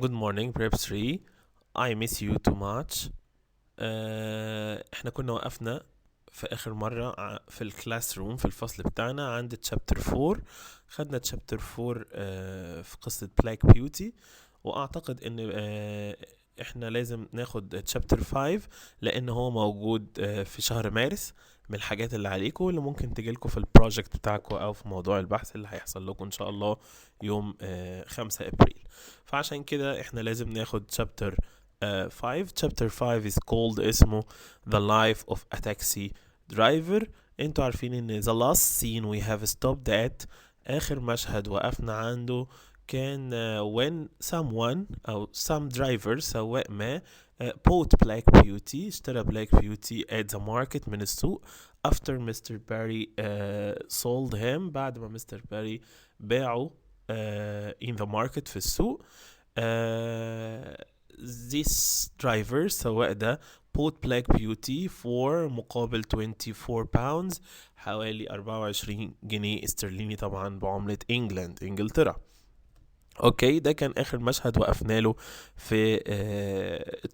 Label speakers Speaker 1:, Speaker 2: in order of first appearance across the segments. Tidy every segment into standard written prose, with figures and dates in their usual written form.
Speaker 1: Good morning prep 3. I miss you too much. احنا كنا وقفنا في اخر مرة في الكلاس روم في الفصل بتاعنا عند تشابتر 4. خدنا تشابتر 4 في قصة بلاك بيوتي، واعتقد ان احنا لازم ناخد تشابتر 5 لان هو موجود في شهر مارس. من الحاجات اللي عليكم اللي ممكن تجيلكم في البروجكت بتاعكم او في موضوع البحث اللي هيحصل لكم ان شاء الله يوم 5 ابريل. فعشان كده احنا لازم ناخد chapter 5. chapter 5 is called اسمه the life of a taxi driver. انتوا عارفين ان the last scene we have stopped at اخر مشهد وقفنا عنده كان when someone او some driver سواق ما bought black beauty، اشترى black beauty at the market من السوق after Mr. Barry sold him، بعد ما Mr. Barry باعه in the market في السوق. this driver سواق ده bought black beauty for مقابل 24 pounds، حوالي 24 جنيه استرليني، طبعا بعملة انجلترا. اوكي، ده كان اخر مشهد وقفنا له في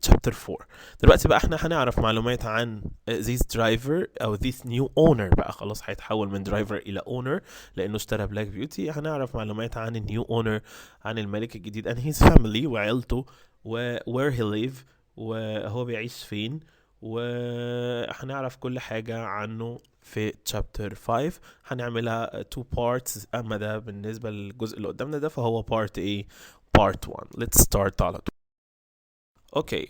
Speaker 1: chapter 4. دلوقتي بقى احنا هنعرف معلومات عن this driver او this new owner، بقى خلاص هيتحول من driver الى owner لانه اشترى بلاك بيوتي. هنعرف معلومات عن النيو owner، عن الملك الجديد and his family وعيلته و where he live وهو بيعيش فين، وهنعرف كل حاجة عنه في chapter 5. هنعملها two parts، اما ده بالنسبة للجزء اللي قدامنا ده فهو part A part 1. let's start على طول. okay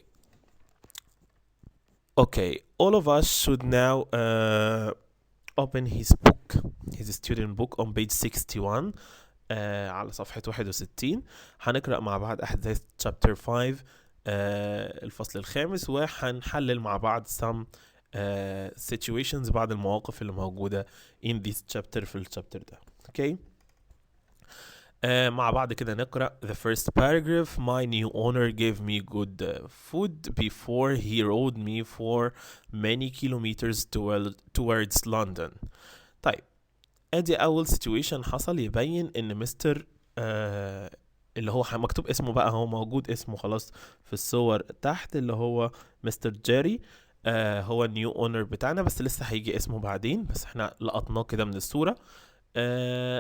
Speaker 1: okay all of us should now open his book, his student book on page 61 على صفحة 61. هنقرأ مع بعض أحداث chapter 5 الفصل الخامس، وهنحلل مع بعض some situations، بعض المواقف اللي موجودة in this chapter في الشابتر ده. okay. مع بعض كده نقرأ the first paragraph. my new owner gave me good food before he rode me for many kilometers towards London. طيب، ادي اول situation حصل يبين ان مستر اللي هو مكتوب اسمه بقى، هو موجود اسمه خلاص في الصور تحت، اللي هو مستر جيري. هو النيو اونر بتاعنا، بس لسه هيجي اسمه بعدين، بس احنا لقطناه كده من الصورة.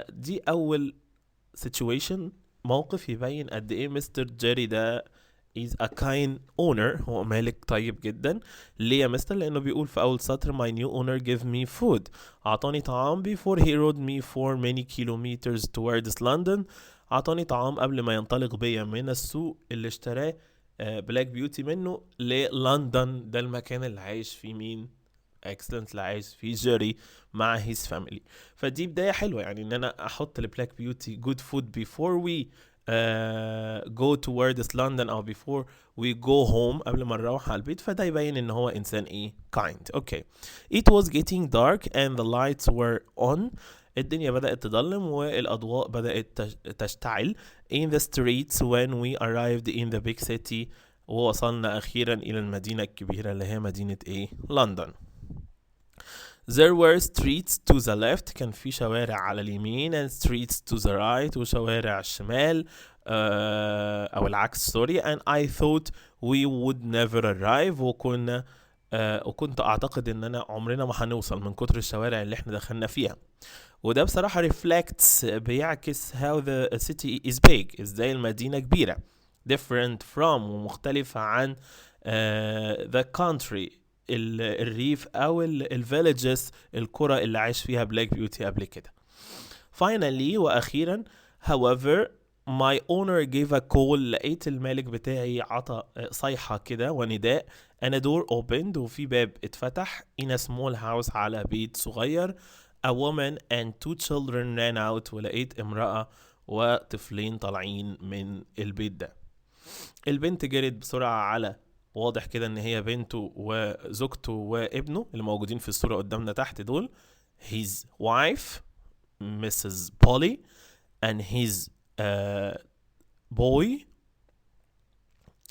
Speaker 1: دي اول situation، موقف يبين قد ايه مستر جيري ده is a kind owner، هو مالك طيب جدا. ليه يا مستر؟ لانه بيقول في اول سطر my new owner gave me food، اعطاني طعام before he rode me for many kilometers towards London، اعطاني طعام قبل ما ينطلق بيا من السوق اللي اشتراه بلاك بيوتي منه للندن، ده المكان اللي عايش فيه مين؟ اكسلنت، اللي عايش فيه جيري مع هيز فاميلي. فدي بدايه حلوه، يعني ان انا احط لبلاك بيوتي جود فود before we go towards London او before we go home، قبل ما نروح على البيت، فده يبين ان هو انسان ايه kind. اوكي. it was getting dark and the lights were on، الدنيا بدأت تضلم والأضواء بدأت تشتعل in the streets when we arrived in the big city، ووصلنا أخيرا إلى المدينة الكبيرة اللي هي مدينة إيه؟ لندن. There were streets to the left، كان في شوارع على اليمين، and streets to the right، وشوارع على الشمال أو العكس سوري. and I thought we would never arrive، وكنت أعتقد إننا عمرنا ما هنوصل من كتر الشوارع اللي احنا دخلنا فيها. وده بصراحة reflects، بيعكس how the city is big، ازاي المدينة كبيرة، different from، ومختلفة عن the country، الريف او الفيلجز، القرى اللي عايش فيها بلاك بيوتي قبل كده. finally، واخيرا however my owner gave a call، لقيت المالك بتاعي عطى صيحة كده ونداء and a door opened، وفي باب اتفتح in a small house، على بيت صغير. a woman and two children ran out، ولقيت امرأة وطفلين طالعين من البيت ده. البنت جرت بسرعة على، واضح كده ان هي بنته وزوجته وابنه اللي موجودين في الصورة قدامنا تحت دول، his wife Mrs. Polly and his boy،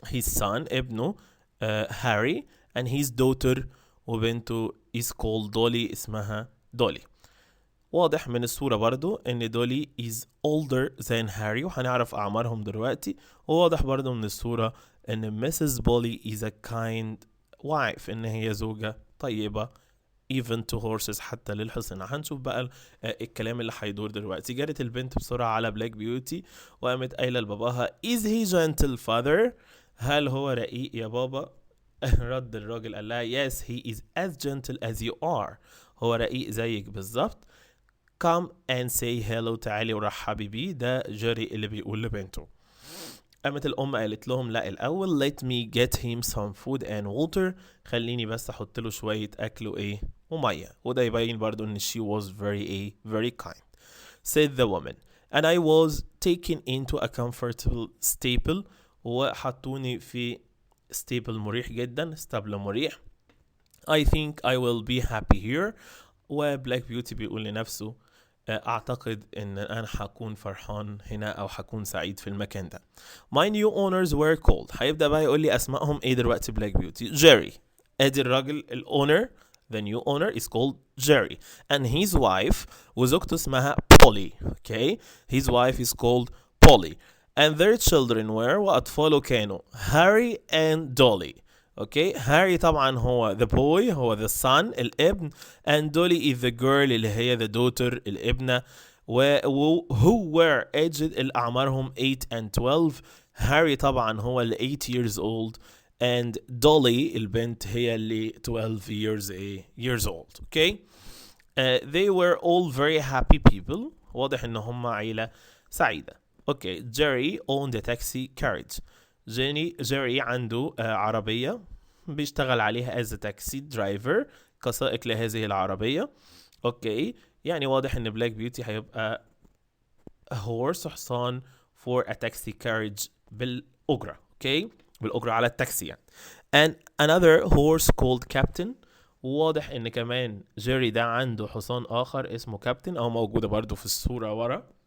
Speaker 1: his son ابنه Harry and his daughter، وبنته is called Dolly، اسمها دولي. واضح من الصورة برضو ان دولي is older than هاري، وهنعرف اعمارهم دلوقتي. وواضح برضو من الصورة ان Mrs. بولي is a kind wife، ان هي زوجة طيبة even to horses، حتى للحصنة. هنشوف بقى الكلام اللي هيدور دلوقتي. جرت البنت بسرعة على بلاك بيوتي وقامت قايلة لباباها is he gentle father، هل هو رقيق يا بابا؟ رد الراجل قال لها yes he is as gentle as you are، هو رقيق زيك بالظبط. come and say hello، تعالي ورحبي بيه. ده جيري اللي بيقول لبنته. قامت الأم قالت لهم لا، الأول let me get him some food and water، خليني بس أحط له شوية أكل وإيه ومية. وده يبين برضو إن she was very kind. said the woman and I was taken into a comfortable stable، وحطوني في stable مريح جدا، stable مريح. I think I will be happy here. وبلاك بيوتي بيقول لنفسه اعتقد ان انا هكون فرحان هنا او هكون سعيد في المكان ده. My new owners were called، هيبدأ بقى يقول لي اسمائهم ايه دلوقتي بلاك بيوتي. جيري، ادي الراجل الاونر، the new owner is called Jerry and his wife، وزوجته اسمها Polly. okay his wife is called Polly and their children were، واطفاله كانوا Harry and Dolly. اوكي هاري طبعا هو the boy، هو the son الابن، and Dolly is the girl اللي هي the daughter الابنة. who were aged اللي أعمارهم 8 and 12. هاري طبعا هو اللي 8 years old and Dolly البنت هي اللي 12 years old. اوكي they were all very happy people، واضح ان هم عيلة سعيدة. اوكي Jerry owned a taxi carriage. جيري عنده عربية بيشتغل عليها as a taxi driver، كسائق لهذه العربية. اوكي يعني واضح ان بلاك بيوتي هيبقى horse حصان for a taxi carriage بالأجرة. اوكي بالأجرة على التاكسي يعني. and another horse called captain، واضح ان كمان جيري ده عنده حصان اخر اسمه كابتن، او موجودة برضو في الصورة ورا.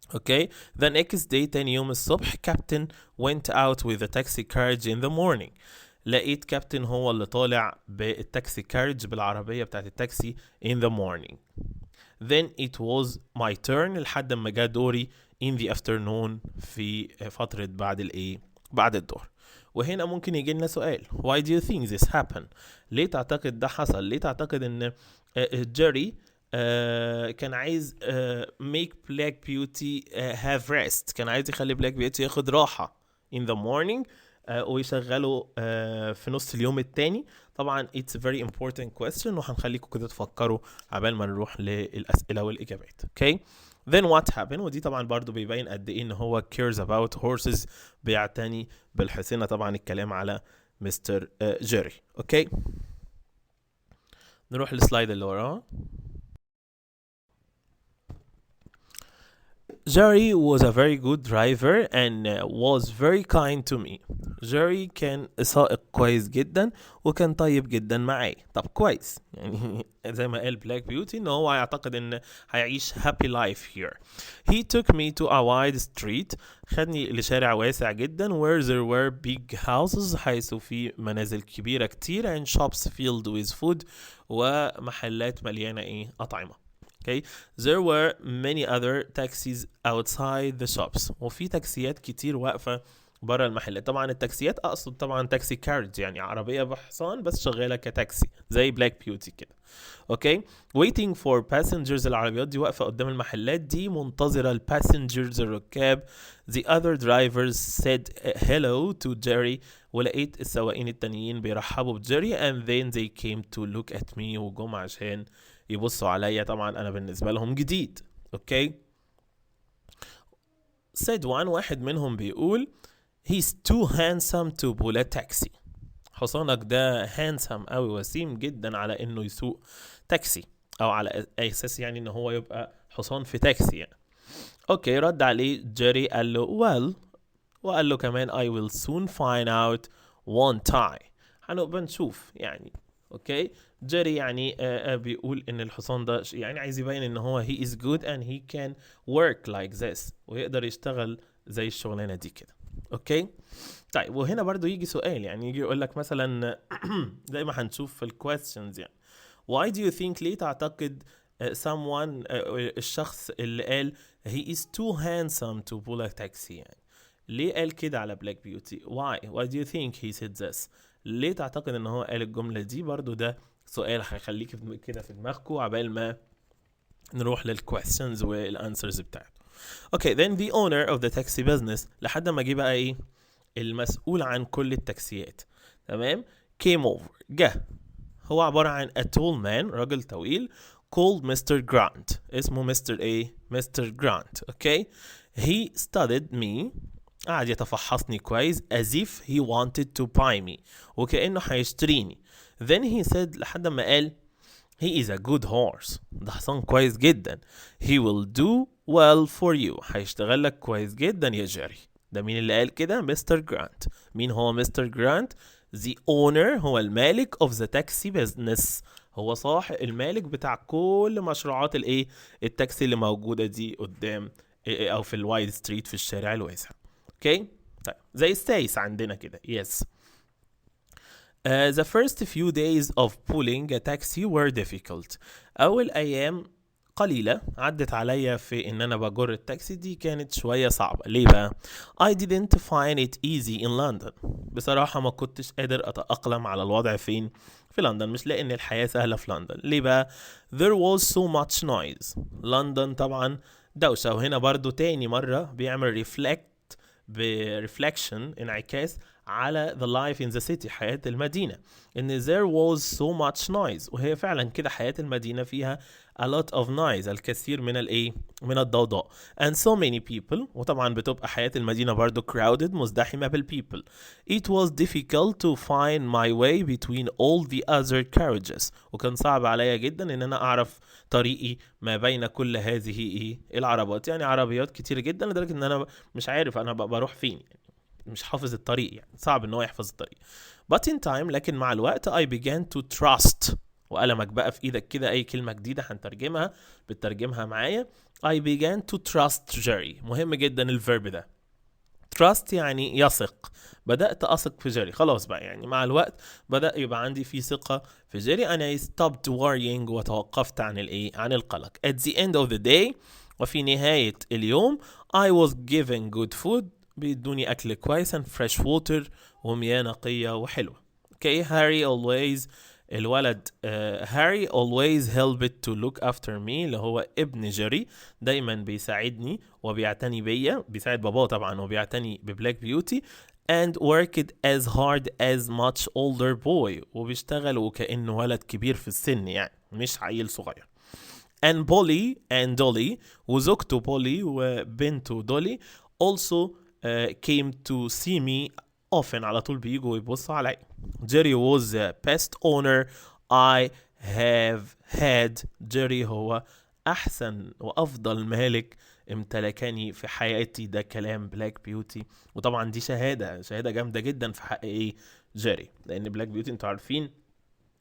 Speaker 1: Okay, the next day تاني يوم الصبح Captain went out with the taxi carriage in the morning. لقيت كابتن هو اللي طالع بالتاكسي كارج بالعربية بتاعت التاكسي in the morning. Then it was my turn لحد ما جاء دوري in the afternoon في فترة بعد الظهر. وهنا ممكن يجي لنا سؤال why do you think this happened؟ ليه تعتقد ده حصل؟ ليه تعتقد ان جيري كان عايز make black beauty have rest، كان عايز يخلي black beauty ياخد راحة in the morning ويشغله في نص اليوم التاني؟ طبعا it's a very important question، وهنخليكم كده تفكروا عبال ما نروح للأسئلة والإجابات. okay then what happened، ودي طبعا برضو بيبين قد ايه ان هو cares about horses، بيعتني بالحصينة. طبعا الكلام على مستر جيري. اوكي نروح للسلايد اللي وراه. Jerry was a very good driver and was very kind to me. Jerry كان سائق كويس جدا وكان طيب جدا معي. طب كويس يعني زي ما قال بلاك بيوتي ان هو يعتقد ان هيعيش happy life here. He took me to a wide street، خدني لشارع واسع جدا where there were big houses، حيث في منازل كبيرة كتير and shops filled with food، ومحلات مليانة أطعمة. Okay, there were many other taxis outside the shops، وفي تاكسيات كتير واقفة برا المحلات. طبعا التاكسيات اقصد طبعا تاكسي كارج، يعني عربية بحصان بس شغالة كتاكسي زي بلاك بيوتي كده. اوكي waiting for passengers، العربيات دي واقفة قدام المحلات دي منتظرة الباسنجرز الركاب. the other drivers said hello to Jerry، ولقيت السواقين التانيين بيرحبوا بجيري and then they came to look at me، وجم عشان يبصوا عليا. طبعا انا بالنسبة لهم جديد. اوكي said one، واحد منهم بيقول he's too handsome to pull a taxi، حصانك ده handsome أوي، وسيم جدا على انه يسوق تاكسي، او على اساس يعني ان هو يبقى حصان في تاكسي يعني. اوكي رد عليه جيري قال له well، وقال له كمان I will soon find out one time، هنبقى نشوف يعني. اوكي جيري يعني بيقول ان الحصان ده يعني عايز يبين ان هو he is good and he can work like this، ويقدر يشتغل زي الشغلانة دي كده. اوكي طيب وهنا برضو يجي سؤال، يعني يجي يقول لك مثلا زي ما هنشوف في الكويستشنز يعني why do you think، ليه تعتقد someone الشخص اللي قال he is too handsome to pull a taxi يعني. ليه قال كده على بلاك بيوتي؟ why do you think he said this؟ ليه تعتقد ان هو قال الجملة دي؟ برضو ده سؤال هيخليك كده في دماغكم عبال ما نروح للquestions والانسرز بتاعته. Okay, then the owner of the taxi business لحد ما جه بقى ايه المسؤول عن كل التاكسيات، تمام، came over جه. هو عبارة عن a tall man راجل طويل called Mr. Grant، اسمه Mr. ايه؟ Mr. Grant. okay, he studied me، قعد يتفحصني كويس as if he wanted to buy me، وكأنه هيشتريني. then he said لحد ما قال he is a good horse، ده حصان كويس جدا. he will do well for you، هيشتغل لك كويس جدا يا جيري. ده مين اللي قال كده؟ مستر جرانت. مين هو مستر جرانت؟ the owner، هو المالك of the taxi business، هو صاحب المالك بتاع كل مشروعات الايه التاكسي اللي موجوده دي قدام او في الوايد ستريت في الشارع الواسع. اوكي طيب زي ستيس عندنا كده. yes. The first few days of pulling a taxi were difficult. أول أيام قليلة عدت عليا في إن أنا بجر التاكسي دي كانت شوية صعبة. ليه بقى؟ I didn't find it easy in London. بصراحة ما كنتش قادر أتأقلم على الوضع فين؟ في لندن. مش لأن الحياة سهلة في لندن. ليه بقى؟ There was so much noise. لندن طبعا دوشة. وهنا برضو تاني مرة بيعمل برeflection انعكاس على the life in the city، حياة المدينة، ان there was so much noise. وهي فعلا كده حياة المدينة فيها a lot of noise، الكثير من الايه من الضوضاء. and so many people، وطبعا بتبقى حياة المدينة برضو crowded، مزدحمة بالpeople. it was difficult to find my way between all the other carriages، وكان صعب عليا جدا ان انا اعرف طريقي ما بين كل هذه ايه العربات. يعني عربيات كتير جدا لدرجة ان انا مش عارف انا بروح فين، يعني مش حافظ الطريق، يعني صعب ان هو يحفظ الطريق. but in time، لكن مع الوقت I began to trust، وقلمك بقى في ايدك كده اي كلمة جديدة هنترجمها بترجمها معايا. I began to trust Jerry. مهم جدا الفيرب ده. trust يعني يثق. بدأت أثق في جيري خلاص بقى، يعني مع الوقت بدأ يبقى عندي في ثقة في جيري. أنا stopped worrying، وتوقفت عن الإيه عن القلق. at the end of the day، وفي نهاية اليوم I was given good food، بيدوني أكل كويس and fresh water، ومياه نقية وحلوة. okay Harry always، الولد هاري always helped to look after me، اللي هو ابن جيري، دايما بيساعدني وبيعتني بيا، بيساعد باباه طبعا وبيعتني ببلاك بيوتي. and worked as hard as much older boy، وبيشتغل وكأنه ولد كبير في السن، يعني مش عيل صغير. and Dolly، وزوجته بولي وبنته دولي also came to see me often، على طول بيجوا ويبصوا علي. Jerry was the best owner I have had. Jerry هو أحسن وأفضل مالك امتلكني في حياتي. ده كلام بلاك بيوتي، وطبعا دي شهادة جامدة جدا في حق ايه جيري، لأن بلاك بيوتي انتوا عارفين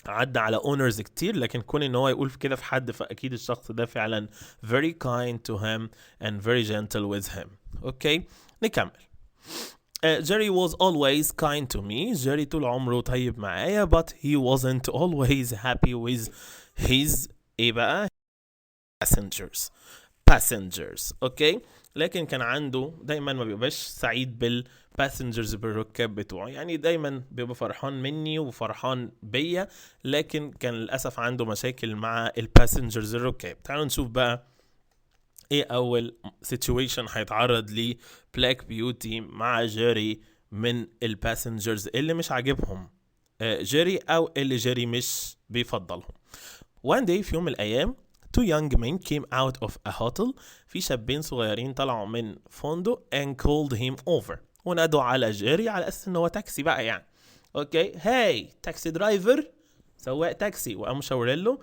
Speaker 1: عدى على اونرز كتير، لكن كون ان هو يقول كده في حد فاكيد الشخص ده فعلا very kind to him and very gentle with him. اوكي نكمل. Jerry was always kind to me. جيري طول عمره طيب معايا. but he wasn't always happy with his ايه بقى passengers. اوكي لكن كان عنده دايما ما بيبقاش سعيد بالباسنجرز، بالركاب بتوعه. يعني دايما بيبقى فرحان مني وفرحان بيا، لكن كان للاسف عنده مشاكل مع الباسنجرز الركاب. تعالوا نشوف بقى ايه اول situation هيتعرض ليه بلاك بيوتي مع جيري من الباسنجرز اللي مش عاجبهم جيري، او اللي جيري مش بيفضلهم. one day، في يوم من الايام two young men came out of a hotel، في شابين صغيرين طلعوا من فندق and called him over، ونادوا على جيري على اساس ان هو تاكسي بقى يعني. اوكي هاي تاكسي درايفر، سواق تاكسي، وقاموا شاورين له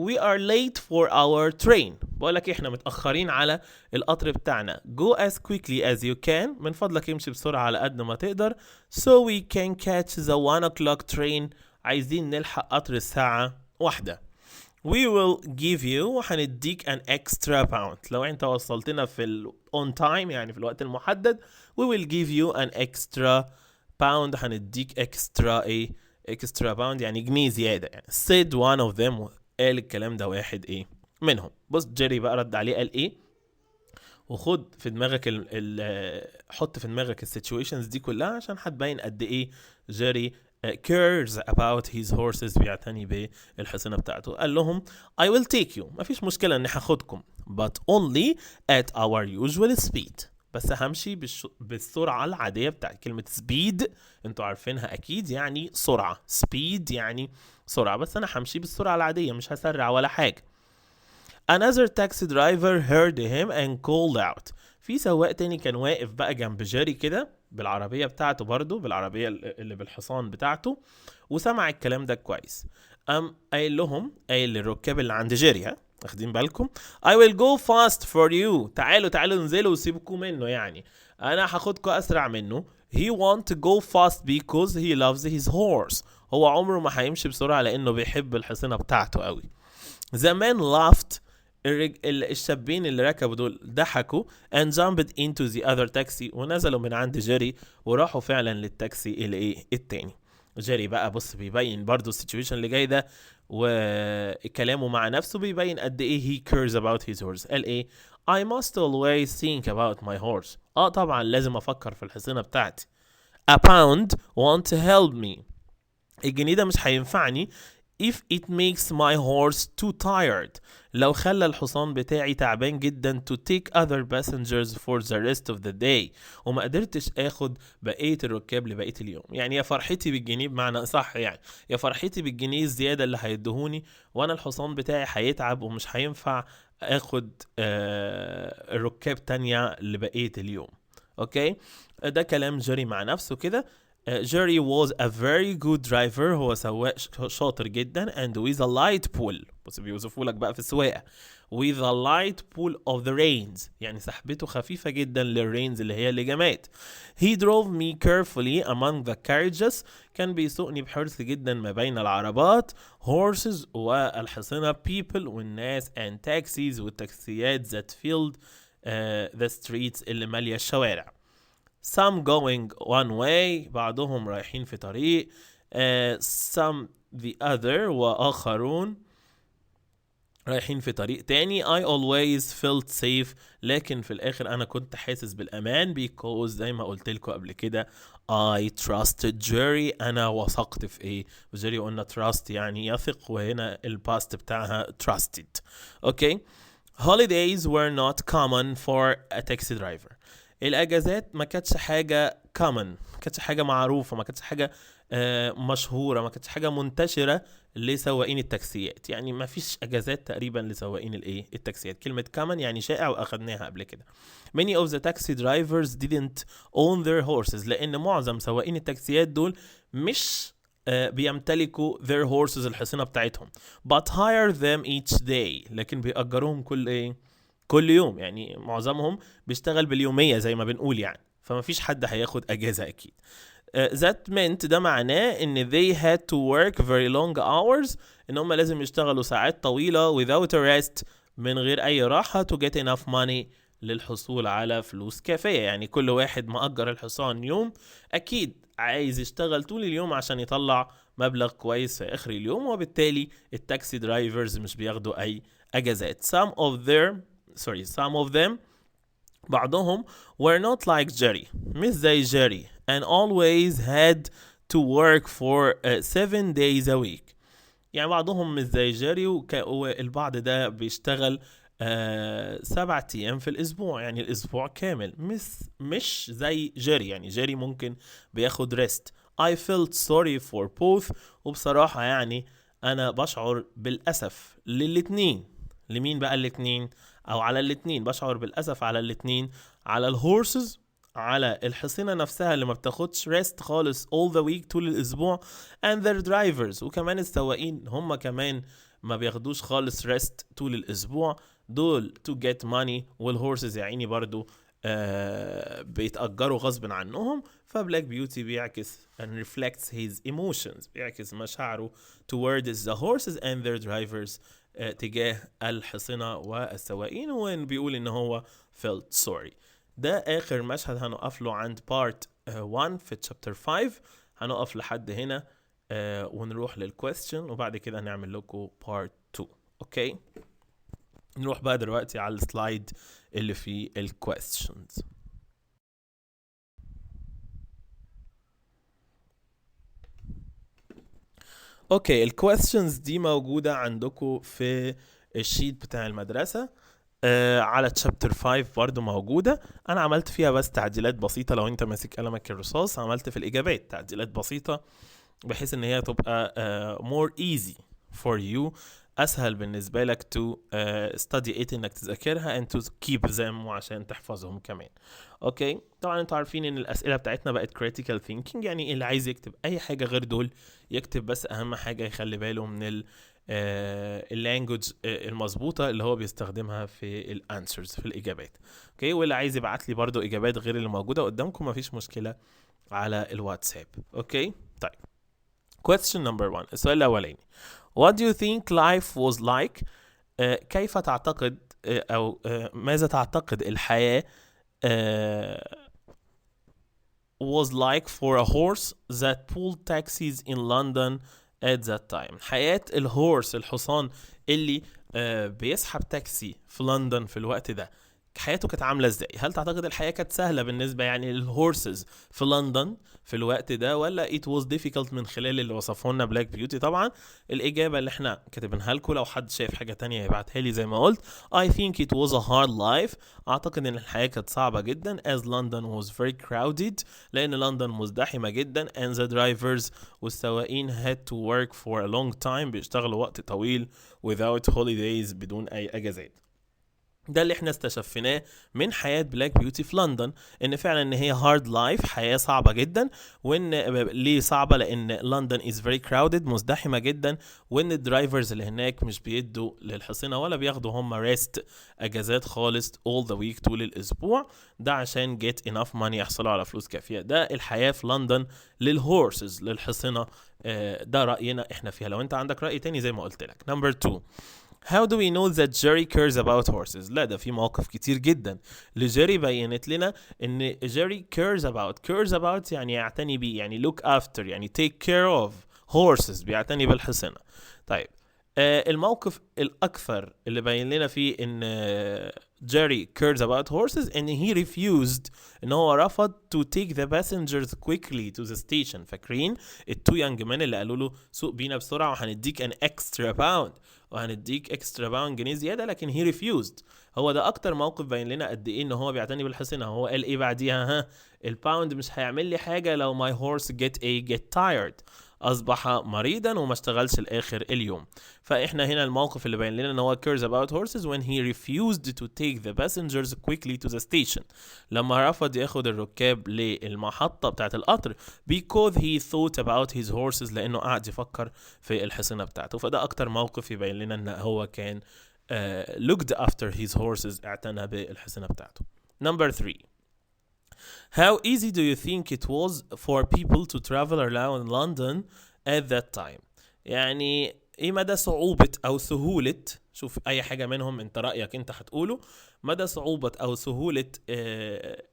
Speaker 1: we are late for our train، بقولك احنا متأخرين على القطر بتاعنا. go as quickly as you can، من فضلك امشي بسرعة على قد ما تقدر. so we can catch the 1 o'clock train، عايزين نلحق قطر الساعة 1. we will give you، وحنديك an extra pound، لو انت وصلتنا في on time يعني في الوقت المحدد we will give you an extra pound، هنديك extra ايه extra pound يعني جنيه زيادة يعني. said one of them، قال الكلام ده واحد ايه منهم. بص جيري بقى رد عليه قال ايه، وخد في دماغك حط في دماغك السيتويشنز دي كلها عشان هتبين قد ايه جيري cares about his horses، بيعتني بالحصينة بتاعته. قال لهم I will take you، مفيش مشكلة اني هاخدكم but only at our usual speed، بس همشي بالسرعة العادية بتاعت كلمة speed انتوا عارفينها اكيد، يعني سرعة. speed يعني سرعة، بس انا همشي بالسرعة العادية مش هسرع ولا حاجة. Another taxi driver heard him and called out. في سواق تاني كان واقف بقى جنب جيري كده بالعربية بتاعته، برضو بالعربية اللي بالحصان بتاعته، وسمع الكلام ده كويس. قايل للركاب اللي عند جيري، ها واخدين بالكم، I will go fast for you، تعالوا انزلوا وسيبكم منه، يعني انا هاخدكم اسرع منه. He want to go fast because he loves his horse، هو عمره ما هيمشي بسرعة لانه بيحب الحصينة بتاعته قوي. The man laughed، الشابين اللي ركبوا دول ضحكوا and jumped into the other taxi، ونزلوا من عند جيري وراحوا فعلا للتاكسي التاني. جيري بقى بص بيبين برضو السيتويشن اللي جاي ده، وكلامه مع نفسه بيبين قد ايه he cares about his horse. قال ايه I must always think about my horse، طبعا لازم افكر في الحصينة بتاعتي. A pound won't help me، الجنيه ده مش هينفعني if it makes my horse too tired، لو خلى الحصان بتاعي تعبان جدا to take other passengers for the rest of the day، وما قدرتش اخد بقية الركاب لبقية اليوم. يعني يا فرحتي بالجنيه بمعنى صح، يعني يا فرحتي بالجنيه الزيادة اللي هيدهوني وانا الحصان بتاعي هيتعب ومش هينفع اخد الركاب تانية لبقية اليوم. اوكي، ده كلام جيري مع نفسه كده. Jerry was a very good driver، هو سواق شاطر جدا and with a light pull، بس بيوصفوا لك بقى في السواقة with a light pull of the reins، يعني سحبته خفيفة جدا للرينز اللي هي اللجامات. He drove me carefully among the carriages، كان بيسوقني بحرص جدا ما بين العربات horses والحصنة people والناس and taxis والتاكسيات that filled the streets اللي مالية الشوارع. Some going one way، بعضهم رايحين في طريق، some the other، وآخرون رايحين في طريق تاني. I always felt safe، لكن في الآخر أنا كنت حاسس بالأمان because زي ما قلت لكم قبل كده I trusted Jerry، أنا وثقت في إيه؟ Jerry قلنا trust يعني يثق، وهنا الباست بتاعها trusted. Okay. Holidays were not common for a taxi driver، الاجازات ما كانتش حاجه common، ما كانتش حاجه معروفه، ما كانتش حاجه مشهوره، ما كانتش حاجه منتشره لسواقين التاكسيات. يعني ما فيش اجازات تقريبا لسواقين التاكسيات. كلمه common يعني شائع واخدناها قبل كده. many of the taxi drivers didn't own their horses، لان معظم سواقين التاكسيات دول مش بيمتلكوا their horses الحصينة بتاعتهم but hire them each day، لكن بيأجروهم كل يوم، يعني معظمهم بيشتغل باليومية زي ما بنقول يعني، فما فيش حد هياخد اجازة اكيد. that meant ده معناه ان they had to work very long hours، ان هم لازم يشتغلوا ساعات طويلة without a rest، من غير اي راحة to get enough money، للحصول على فلوس كافية. يعني كل واحد مأجر الحصان يوم اكيد عايز يشتغل طول اليوم عشان يطلع مبلغ كويس في اخر اليوم، وبالتالي التاكسي درايفرز مش بياخدوا اي اجازات. some of them بعضهم were not like Jerry، مش زي Jerry and always had to work for 7 days a week، يعني بعضهم مش زي جيري والبعض ده بيشتغل 7 أيام في الأسبوع، يعني الأسبوع كامل، مش زي جيري. يعني جيري ممكن بياخد ريست. I felt sorry for both، وبصراحة يعني أنا بشعر بالأسف للاتنين. لمين بقى الاتنين؟ أو على الاتنين، بشعر بالأسف على الاتنين، على الهورسز، على الحصينة نفسها اللي ما بتاخدش ريست خالص all the week طول الأسبوع and their drivers، وكمان السواقين هم كمان ما بياخدوش خالص ريست طول الأسبوع، دول to get money، والهورسز يا عيني برضو بيتأجروا غصب عنهم. فبلاك بيوتي بيعكس and reflects his emotions، بيعكس مشاعره towards the horses and their drivers، تجاه الحصينة والسواقين، وين بيقول ان هو felt sorry. ده اخر مشهد هنقف له عند part 1 في chapter 5. هنقف لحد هنا ونروح للquestion، وبعد كده هنعمل لكم part 2. اوكي. نروح بقى دلوقتي على السلايد اللي فيه الكويستشنز. اوكي، الكويستشنز دي موجودة عندكم في الشيت بتاع المدرسة. على تشابتر 5 برضو موجودة. انا عملت فيها بس تعديلات بسيطة. لو انت ماسك قلمك الرصاص، عملت في الاجابات تعديلات بسيطة بحيث ان هي تبقى more easy for you، اسهل بالنسبة لك to study it، انك تذاكرها and to keep them، وعشان تحفظهم كمان. اوكي، طبعا انتوا عارفين ان الاسئلة بتاعتنا بقت critical thinking، يعني اللي عايز يكتب اي حاجة غير دول يكتب بس اهم حاجة يخلي باله من اللانجوج المظبوطة اللي هو بيستخدمها في الانسرز، في الاجابات. اوكي، واللي عايز يبعت لي برضو اجابات غير اللي موجودة قدامكم مفيش مشكلة على الواتساب. اوكي، طيب. question number 1، السؤال الأولاني. What do you think life was like؟ كيف تعتقد أو ماذا تعتقد الحياة was like for a horse that pulled taxis in London at that time؟ حياة الهورس، الحصان اللي بيسحب تاكسي في لندن في الوقت ده، حياته كانت عامله ازاي؟ هل تعتقد الحياه كانت سهله بالنسبه يعني للهورسز في لندن في الوقت ده، ولا it was difficult من خلال اللي وصفه لنا بلاك بيوتي؟ طبعا الاجابه اللي احنا كاتبينها لكم، لو حد شايف حاجه تانية يبعتها لي زي ما قلت. I think it was a hard life. اعتقد ان الحياه كانت صعبه جدا as London was very crowded، لان لندن مزدحمه جدا and the drivers، والسواقين had to work for a long time، بيشتغلوا وقت طويل without holidays، بدون اي اجازات. ده اللي احنا استشفيناه من حياة بلاك بيوتي في لندن، ان فعلا ان هي هارد لايف، حياة صعبة جدا. وان ليه صعبة؟ لان لندن is very crowded، مزدحمة جدا، وان الدرايفرز اللي هناك مش بيدوا للحصينة ولا بياخدوا هم ريست، اجازات خالص all the week، طول الاسبوع. ده عشان get enough money، يحصلوا على فلوس كافية. ده الحياة في لندن للهورسز، للحصينة. ده رأينا احنا فيها. لو انت عندك رأي تاني زي ما قلت لك. number 2، How do we know that Jerry cares about horses؟ لا، ده في مواقف كتير جدا لجيري بينت لنا ان جيري cares about يعني يعتني بيه، يعني look after، يعني take care of horses، بيعتني بالحصنة. طيب، الموقف الأكثر اللي بين لنا فيه ان جيري cares about horses ان he refused، ان هو رفض to take the passengers quickly to the station. فاكرين التو يانج مان اللي قالوا له سوق بينا بسرعة وهنديك an extra pound، وهنديك اكسترا باوند جنيه زياده، لكن هي ريفيوزد. هو ده اكتر موقف باين لنا قد ايه ان هو بيعتني بالحصينه. هو قال ايه بعديها؟ ها، الباوند مش هيعمل لي حاجه لو ماي هورس get tired، اصبح مريضا وما اشتغلش الاخر اليوم. فاحنا هنا الموقف اللي باين لنا ان هو cares about horses when he refused to take the passengers quickly to the station، لما رفض ياخد الركاب للمحطه بتاعه القطر because he thought about his horses، لانه قاعد يفكر في الحصينه بتاعته. فده اكتر موقف يبين لنا ان هو كان looked after his horses، اعتنى بالحصينه بتاعته. number 3، How easy do you think it was for people to travel around London at that time؟ يعني ايه مدى صعوبة او سهولة، شوف اي حاجة منهم انت رأيك انت هتقوله، مدى صعوبة او سهولة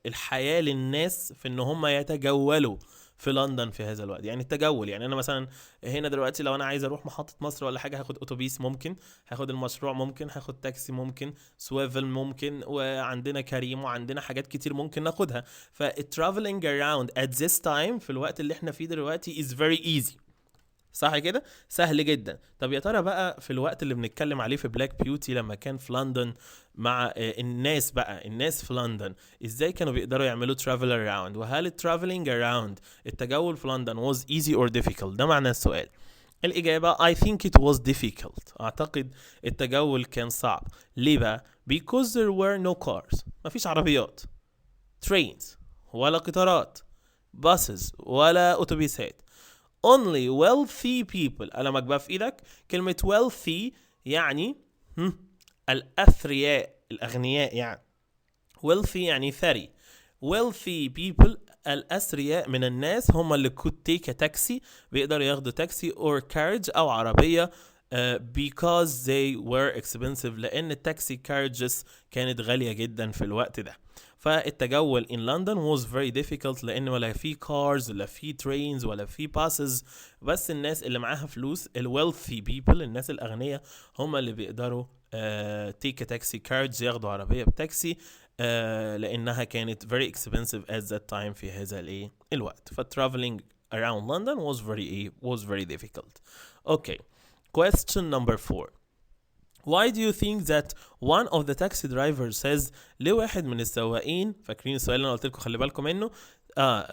Speaker 1: الحياة للناس في ان هم يتجولوا في لندن في هذا الوقت. يعني التجول، يعني انا مثلا هنا دلوقتي لو انا عايز اروح محطة مصر ولا حاجة، هاخد اتوبيس ممكن، هاخد المشروع ممكن، هاخد تاكسي ممكن، سويفل ممكن، وعندنا كريم، وعندنا حاجات كتير ممكن ناخدها. فالترافلينج around at this time في الوقت اللي احنا فيه دلوقتي is very easy، صح كده؟ سهل جدا. طب يا ترى بقى في الوقت اللي بنتكلم عليه في بلاك بيوتي لما كان في لندن مع الناس، بقى الناس في لندن ازاي كانوا بيقدروا يعملوا travel around؟ وهل الترافلينج around، التجول في لندن was easy or difficult؟ ده معنى السؤال. الإجابة I think it was difficult. أعتقد التجول كان صعب. ليه بقى؟ because there were no cars، مفيش عربيات، trains ولا قطارات، buses ولا أتوبيسات. only wealthy people. قلمك بقى في ايدك، كلمة wealthy يعني الأثرياء، الأغنياء يعني. wealthy يعني ثري. wealthy people، الأثرياء من الناس، هم اللي could take a taxi، بيقدروا ياخدوا تاكسي or carriage أو عربية because they were expensive، لأن التاكسي carriages كانت غالية جدا في الوقت ده. فالتجول in London was very difficult، لأن ولا في cars ولا في trains ولا في buses، بس الناس اللي معاها فلوس، wealthy people، الناس الأغنياء، هم اللي بيقدروا take a taxi carriage ياخدوا عربية بتاكسي لأنها كانت very expensive at that time في هذا الوقت. ف traveling around London was very difficult. Okay, question number 4. Why do you think that one of the taxi drivers says ليه واحد من السواقين فاكرين السؤال اللي انا قلت لكم خلي بالكم منه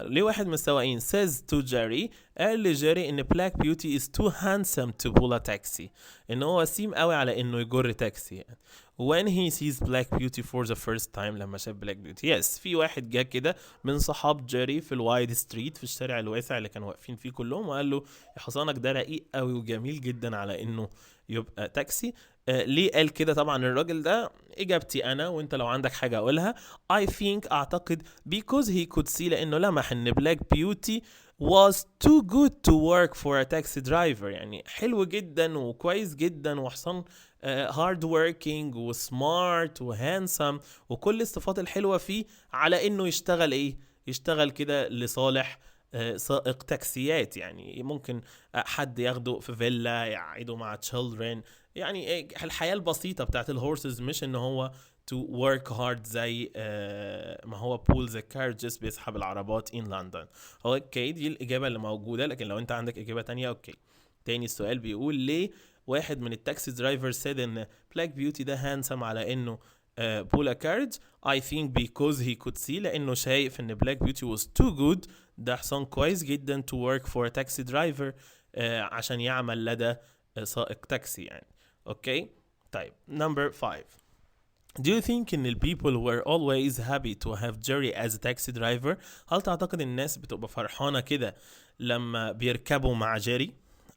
Speaker 1: ليه واحد من السواقين says to Jerry قال لجيري ان Black Beauty is too handsome to pull a taxi ان هو وسيم قوي على انه يجر تاكسي يعني. when he sees Black Beauty for the first time لما شاف Black Beauty. yes في واحد جا كده من صحاب جيري في الوايد ستريت في الشارع الواسع اللي كانوا واقفين فيه كلهم وقال له يا حصانك ده رقيق قوي وجميل جدا على انه يبقى تاكسي. ليه قال كده؟ طبعا الراجل ده اجابتي انا وانت لو عندك حاجه اقولها. I think اعتقد because he could see لانه لمح ان Black Beauty was too good to work for a taxi driver يعني حلو جدا وكويس جدا وحصان hard working وسمارت وهانسم وكل الصفات الحلوه فيه على انه يشتغل يشتغل كده لصالح سائق تاكسيات يعني ممكن حد ياخده في فيلا يقعده مع children يعني الحياة البسيطة بتاعت الهورسز مش ان هو to work hard زي ما هو pulls the carriages بيسحب العربات in London. اوكي دي الإجابة اللي موجودة لكن لو انت عندك إجابة تانية اوكي. تاني السؤال بيقول ليه واحد من التاكسي درايفر said ان Black Beauty ده handsome على انه pull a carriage. I think because he could see لانه شايف ان Black Beauty was too good ده حصان كويس جدا to work for a taxi driver عشان يعمل لدى سائق تاكسي يعني. اوكي طيب number 5. Do you think ان people were always happy to have Jerry as a taxi driver؟ هل تعتقد الناس بتبقى فرحانة كده لما بيركبوا مع جيري؟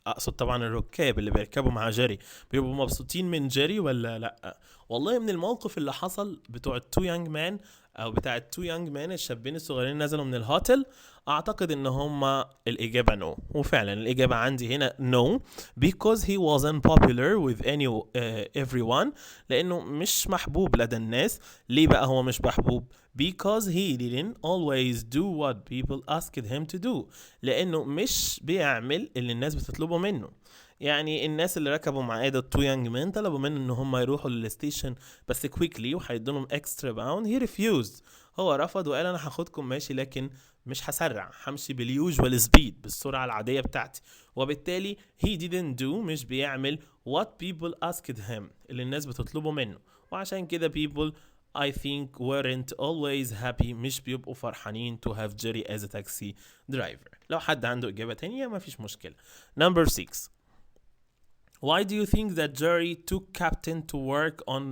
Speaker 1: اقصد طبعا الركاب اللي بيركبوا مع جيري بيبقوا مبسوطين من جيري ولا لا؟ والله من الموقف اللي حصل بتوع التو يانج مان او بتاع التو يانج مان الشابين الصغيرين نزلوا من الهوتل اعتقد ان هما الاجابه نو وفعلا الاجابه عندي هنا نو because he wasn't popular with everyone لانه مش محبوب لدى الناس. ليه بقى هو مش محبوب؟ because he didn't always do what people asked him to do لانه مش بيعمل اللي الناس بتطلبه منه. يعني الناس اللي ركبوا معاه ده التو يانج مان طلبوا منه ان هم يروحوا للستيشن بس كويكلي وهيدولهم اكسترا باوند. هي ريفيوزد هو رفض وقال انا هاخدكم ماشي لكن مش هسرع همشي باليوجوال سبيد بالسرعه العاديه بتاعتي. وبالتالي he didn't do مش بيعمل what people asked him اللي الناس بتطلبه منه وعشان كده people I think weren't always happy مش بيبقوا فرحانين to have Jerry as a taxi driver. لو حد عنده إجابة تانية ما فيش مشكلة. number 6. Why do you think that Jerry took Captain to work on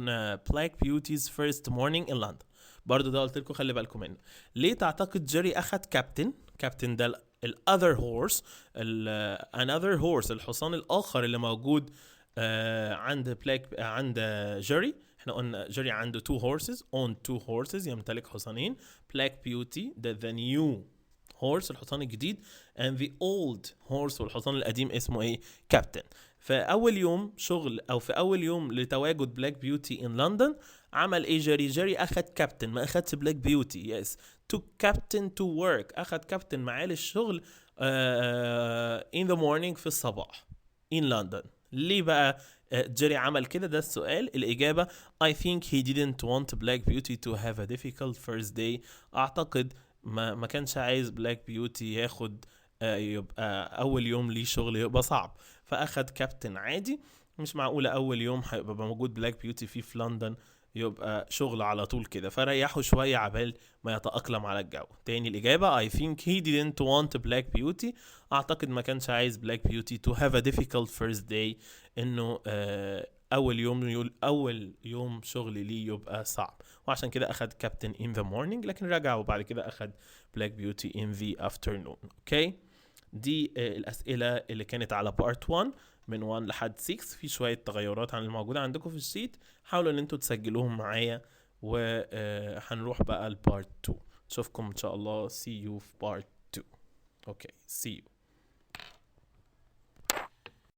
Speaker 1: Black Beauty's first morning in London؟ برضو ده قلت لكم خلي بالكم منه. ليه تعتقد جيري أخد كابتن ده other horse another horse الحصان الآخر اللي موجود عند جيري. احنا قلنا جيري عنده two horses يمتلك حصانين. Black Beauty the new horse الحصان الجديد and the old horse والحصان القديم اسمه كابتن. فأول يوم شغل أو في أول يوم لتواجد بلاك بيوتي in لندن عمل جيري أخد كابتن ما أخدش بلاك بيوتي. yes took captain to work أخد كابتن معاه للشغل in the morning في الصباح in London. ليه بقى جيري عمل كده؟ ده السؤال. الإجابة I think he didn't want Black Beauty to have a difficult first day. أعتقد ما كانش عايز بلاك بيوتي ياخد يبقى أول يوم ليه شغل يبقى صعب فأخد كابتن عادي. مش معقولة أول يوم هيبقى موجود بلاك بيوتي فيه في لندن يبقى شغل على طول كده فريحوا شوية عبال ما يتأقلم على الجو. تاني الإجابة I think he didn't want Black Beauty. أعتقد ما كانش عايز Black Beauty to have a difficult first day إنه أول يوم شغل ليه يبقى صعب وعشان كده أخد كابتن in the morning لكن رجع وبعد كده أخد Black Beauty in the afternoon. أوكي دي الأسئلة اللي كانت على part 1 من 1 لحد 6. في شوية تغيرات عن الموجودة عندكم في الشيت حاولوا ان انتوا تسجلوهم معايا وهنروح بقى البارت 2. نشوفكم ان شاء الله see you في part 2. اوكي see you.